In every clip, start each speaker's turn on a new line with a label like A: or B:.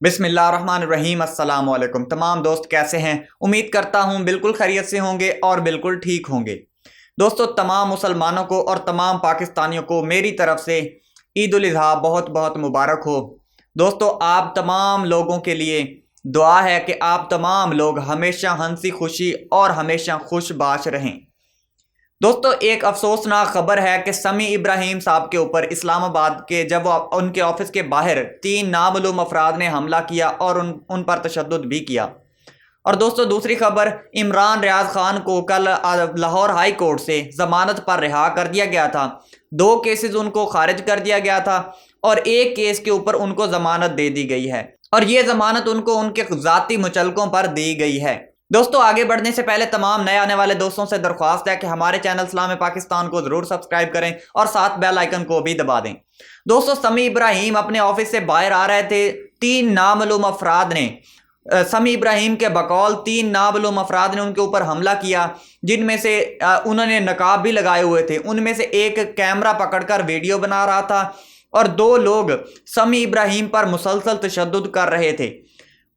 A: बिस्मिल्लाहिर्रहमानिर्रहीम। अस्सलाम वालेकुम। तमाम दोस्त कैसे हैं? उम्मीद करता हूं बिल्कुल खैरियत से होंगे और बिल्कुल ठीक होंगे। दोस्तों, तमाम मुसलमानों को और तमाम पाकिस्तानियों को मेरी तरफ से ईद उल अज़हा बहुत बहुत मुबारक हो। दोस्तों, आप तमाम लोगों के लिए दुआ है कि आप तमाम लोग हमेशा हंसी खुशी और हमेशा खुशबाश रहें। दोस्तों, एक अफसोसनाक खबर है कि समी इब्राहिम साहब के ऊपर इस्लामाबाद के जब वो उनके ऑफिस के बाहर 3 नामालूम अफराद ने हमला किया और उन पर तशद्दुद भी किया। और दोस्तों, दूसरी खबर, इमरान रियाज खान को कल लाहौर हाई कोर्ट से ज़मानत पर रिहा कर दिया गया था। 2 केसेस उनको खारिज कर दिया गया था और एक केस के ऊपर उनको ज़मानत दे दी गई है और ये ज़मानत उनको उनके ज़ाती मुचलकों पर दी गई है। दोस्तों, आगे बढ़ने से पहले तमाम नए आने वाले दोस्तों से दरख्वास्त है कि हमारे चैनल सलाम पाकिस्तान को जरूर सब्सक्राइब करें और साथ बेल आइकन को भी दबा दें। दोस्तों, समी इब्राहिम अपने ऑफिस से बाहर आ रहे थे। 3 नामालूम अफराद ने समी इब्राहिम के बकौल 3 नामालूम अफराद ने उनके ऊपर हमला किया, जिनमें से उन्होंने नकाब भी लगाए हुए थे। उनमें से एक कैमरा पकड़कर वीडियो बना रहा था और 2 लोग समी इब्राहिम पर मुसलसल तशद्दुद कर रहे थे।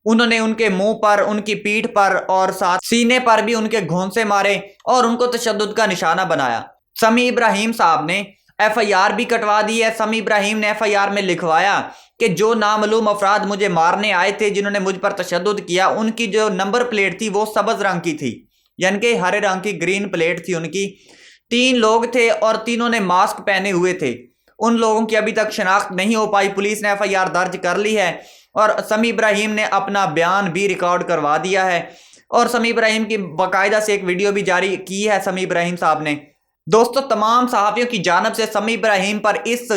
A: उन्होंने उनके मुंह पर, उनकी पीठ पर और साथ सीने पर भी उनके घोंसे मारे और उनको तशद्दुद का निशाना बनाया। समी इब्राहिम साहब ने FIR भी कटवा दी है। समी इब्राहिम ने FIR में लिखवाया कि जो नामालूम अफराद मुझे मारने आए थे, जिन्होंने मुझ पर तशद्दुद किया, उनकी जो नंबर प्लेट थी वो सब्ज रंग की थी, यानी कि हरे रंग की ग्रीन प्लेट थी उनकी। 3 लोग थे और तीनों ने मास्क पहने हुए थे। उन लोगों की अभी तक शिनाख्त नहीं हो पाई। पुलिस ने FIR दर्ज कर ली है और समी इब्राहिम ने अपना बयान भी रिकॉर्ड करवा दिया है और समी इब्राहिम की बाकायदा से एक वीडियो भी जारी की है समी इब्राहिम साहब ने। दोस्तों, तमाम सहाफ़ियों की जानिब से समी इब्राहिम पर इस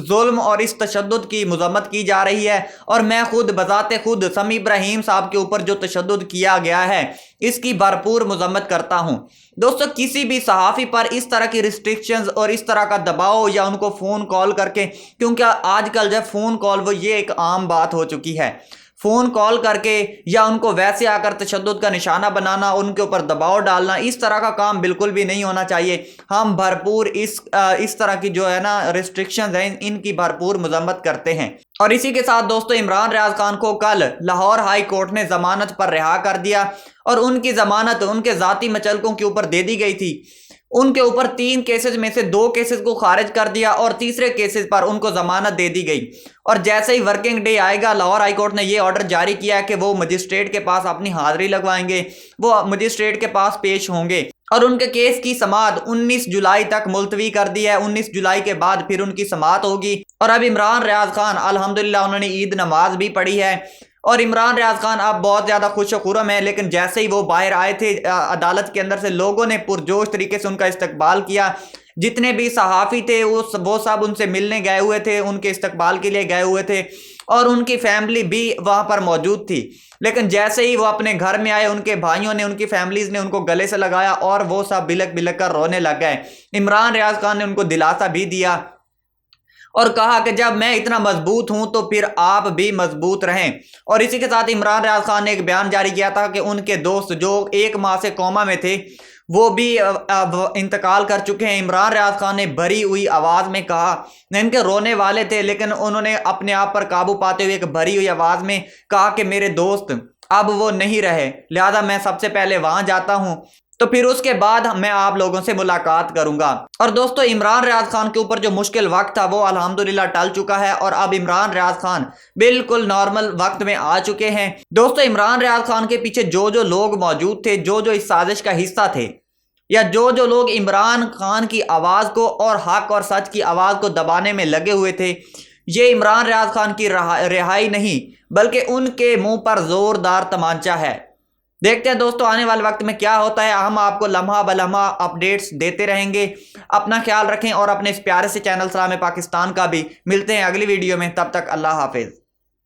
A: जुल्म और इस तशद्दुद की मज़म्मत की जा रही है और मैं खुद बज़ाते खुद समी इब्राहिम साहब के ऊपर जो तशद्दुद किया गया है इसकी भरपूर मज़म्मत करता हूँ। दोस्तों, किसी भी सहाफ़ी पर इस तरह की रिस्ट्रिक्शंस और इस तरह का दबाव या उनको फ़ोन कॉल करके, क्योंकि आजकल जब फ़ोन कॉल वो ये एक आम बात हो चुकी है, फ़ोन कॉल करके या उनको वैसे आकर तशद्दुद का निशाना बनाना, उनके ऊपर दबाव डालना, इस तरह का काम बिल्कुल भी नहीं होना चाहिए। हम भरपूर इस तरह की जो है ना रिस्ट्रिक्शंस हैं, इनकी भरपूर मज़म्मत करते हैं। और इसी के साथ दोस्तों, इमरान रियाज खान को कल लाहौर हाई कोर्ट ने ज़मानत पर रिहा कर दिया और उनकी ज़मानत उनके ज़ाती मचलकों के ऊपर दे दी गई थी। उनके ऊपर 3 केसेस में से 2 केसेस को खारिज कर दिया और तीसरे केसेस पर उनको जमानत दे दी गई। और जैसे ही वर्किंग डे आएगा, लाहौर हाई कोर्ट ने ये ऑर्डर जारी किया कि वो मजिस्ट्रेट के पास अपनी हाजिरी लगवाएंगे, वो मजिस्ट्रेट के पास पेश होंगे और उनके केस की समाअत 19 जुलाई तक मुलतवी कर दी है। 19 जुलाई के बाद फिर उनकी समाअत होगी। और अब इमरान रियाज खान अल्हम्दुलिल्लाह उन्होंने ईद नमाज भी पढ़ी है और इमरान रियाज खान अब बहुत ज़्यादा खुश खुरम है। लेकिन जैसे ही वो बाहर आए थे अदालत के अंदर से, लोगों ने पुरजोश तरीके से उनका इस्तकबाल किया। जितने भी सहाफ़ी थे वो सब उनसे मिलने गए हुए थे, उनके इस्तकबाल के लिए गए हुए थे और उनकी फैमिली भी वहाँ पर मौजूद थी। लेकिन जैसे ही वो अपने घर में आए, उनके भाइयों ने, उनकी फैमिलीज़ ने उनको गले से लगाया और वो सब बिलक बिलक कर रोने लग गए। इमरान रियाज खान ने उनको दिलासा भी दिया और कहा कि जब मैं इतना मजबूत हूं तो फिर आप भी मजबूत रहें। और इसी के साथ इमरान रियाज खान ने एक बयान जारी किया था कि उनके दोस्त जो 1 माह से कोमा में थे वो भी अब इंतकाल कर चुके हैं। इमरान रियाज खान ने भरी हुई आवाज़ में कहा, इनके रोने वाले थे लेकिन उन्होंने अपने आप पर काबू पाते हुए एक भरी हुई आवाज़ में कहा कि मेरे दोस्त अब वो नहीं रहे, लिहाजा मैं सबसे पहले वहाँ जाता हूँ, तो फिर उसके बाद मैं आप लोगों से मुलाकात करूंगा। और दोस्तों, इमरान रियाज खान के ऊपर जो मुश्किल वक्त था वो अल्हम्दुलिल्लाह टल चुका है और अब इमरान रियाज खान बिल्कुल नॉर्मल वक्त में आ चुके हैं। दोस्तों, इमरान रियाज खान के पीछे जो जो लोग मौजूद थे, जो जो इस साजिश का हिस्सा थे, या जो जो लोग इमरान खान की आवाज़ को और हक और सच की आवाज़ को दबाने में लगे हुए थे, ये इमरान रियाज खान की रिहाई नहीं बल्कि उनके मुंह पर जोरदार तमांचा है। देखते हैं दोस्तों आने वाले वक्त में क्या होता है। हम आपको लम्हा बलम्हा अपडेट्स देते रहेंगे। अपना ख्याल रखें और अपने इस प्यारे से चैनल सलाम पाकिस्तान का भी मिलते हैं अगली वीडियो में। तब तक अल्लाह हाफिज़।